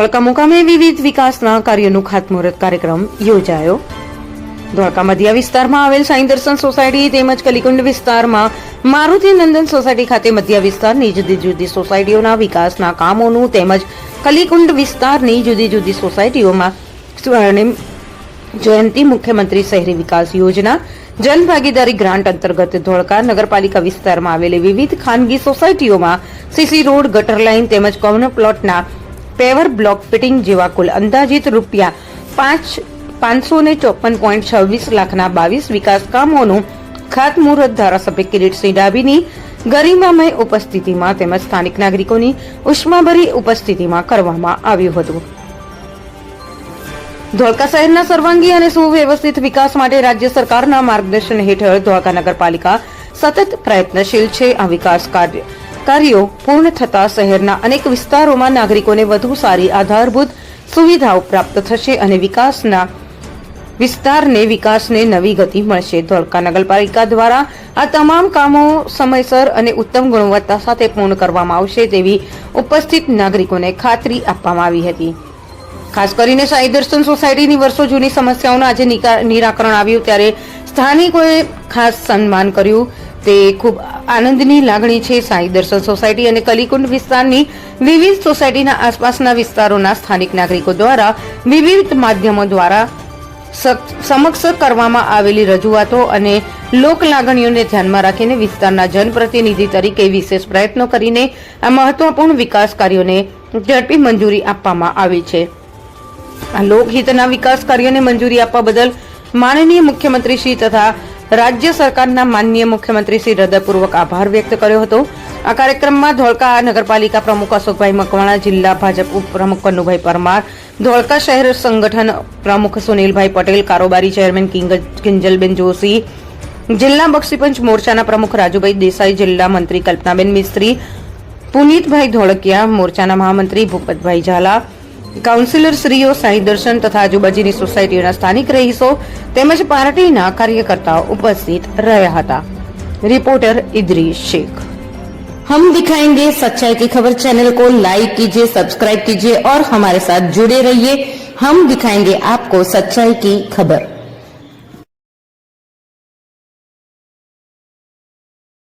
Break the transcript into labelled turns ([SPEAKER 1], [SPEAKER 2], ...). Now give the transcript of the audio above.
[SPEAKER 1] ધોળકા મુકામે વિવિધ વિકાસના કાર્યોનું ખાતમુહૂર્ત કાર્યક્રમ યોજાયો। ધોળકા મધ્યા વિસ્તારમાં આવેલ સાંઈ દર્શન સોસાયટી તેમજ કલીકુંડ વિસ્તારમાં મારુતિ નંદન સોસાયટી ખાતે મધ્યા વિસ્તારની જુદી જુદી સોસાયટીઓના વિકાસના કામોનું તેમજ કલીકુંડ વિસ્તારની જુદી જુદી સોસાયટીઓમાં સ્વર્ણિમ જયંતિ મુખ્યમંત્રી શહેરી વિકાસ યોજના જનભાગીદારી ગ્રાન્ટ અંતર્ગત ધોળકા નગરપાલિકા વિસ્તારમાં આવેલી વિવિધ ખાનગી સોસાયટીઓમાં સીસી રોડ, ગટર લાઇન તેમજ કોર્નર પ્લોટના પેવર બ્લોક ફિટિંગ જેવા કુલ અંદાજિત રૂપિયા 554.26 લાખના 22 વિકાસ કામોનું ખાતમુહૂર્ત ધારાસભ્ય કિરીટસિંહ ડાભીની ગરિમામય ઉપસ્થિતિમાં તેમજ સ્થાનિક નાગરિકોની ઉષ્માભરી ઉપસ્થિતિમાં કરવામાં આવ્યું હતું। ધોળકા શહેરના સર્વાંગી અને સુવ્યવસ્થિત વિકાસ માટે રાજ્ય સરકારના માર્ગદર્શન હેઠળ ધોળકા નગરપાલિકા સતત પ્રયત્નશીલ છે। આ વિકાસ કાર્યો પૂર્ણ થતા શહેરના અનેક વિસ્તારોમાં નાગરિકોને વધુ સારી આધારભૂત સુવિધાઓ પ્રાપ્ત થશે અને વિકાસને નવી ગતિ મળશે। ધોળકા નગરપાલિકા દ્વારા આ તમામ કામો સમયસર અને ઉત્તમ ગુણવત્તા સાથે પૂર્ણ કરવામાં આવશે તેવી ઉપસ્થિત નાગરિકોને ખાતરી આપવામાં આવી હતી। ખાસ કરીને સાંઈ દર્શન સોસાયટીની વર્ષો જૂની સમસ્યાઓનું આજે નિરાકરણ આવ્યું ત્યારે સ્થાનિકોએ ખાસ સન્માન કર્યું તે ખૂબ આનંદની લાગણી છે। સાંઈ દર્શન સોસાયટી અને કલીકુંડ વિસ્તારની વિવિધ સોસાયટીના આસપાસના વિસ્તારોના સ્થાનિક નાગરિકો દ્વારા વિવિધ માધ્યમો દ્વારા સમક્ષ કરવામાં આવેલી રજૂઆતો અને લોક લાગણીઓને ધ્યાનમાં રાખીને વિસ્તારના જનપ્રતિનિધિ તરીકે વિશેષ પ્રયત્નો કરીને આ મહત્વપૂર્ણ વિકાસ કાર્યોને ઝડપી મંજૂરી આપવામાં આવી છે। આ લોકહિતના વિકાસ કાર્યોને મંજૂરી આપવા બદલ માનનીય મુખ્યમંત્રી શ્રી તથા રાજ્ય સરકારના માનનીય મુખ્યમંત્રી શ્રી હૃદયપૂર્વક આભાર વ્યક્ત કર્યો હતો। આ કાર્યક્રમમાં ધોળકા નગરપાલિકા પ્રમુખ અશોકભાઈ મકવાણા, જિલ્લા ભાજપ ઉપપ્રમુખ કનુભાઈ પરમાર, ધોળકા શહેર સંગઠન પ્રમુખ સુનિલભાઈ પટેલ, કારોબારી ચેરમેન કિંજલબેન જોશી, જિલ્લા બક્ષીપંચ મોરચાના પ્રમુખ રાજુભાઈ દેસાઈ, જિલ્લા મંત્રી કલ્પનાબેન મિસ્ત્રી, પુનિતભાઈ ધોળકિયા, મોરચાના મહામંત્રી ભૂપતભાઈ ઝાલા, કાઉન્સિલર શ્રીઓ, સાંઈ દર્શન તથા આજુબાજુની સોસાયટીઓના સ્થાનિક રહીશો તેમજ પાર્ટીના કાર્યકર્તાઓ ઉપસ્થિત રહ્યા હતા। रिपोर्टर इद्रीस शेख। हम दिखाएंगे सच्चाई की खबर चैनल को लाइक कीजिए, सब्सक्राइब कीजिए और हमारे साथ जुड़े रहिए। हम दिखाएंगे आपको सच्चाई की खबर।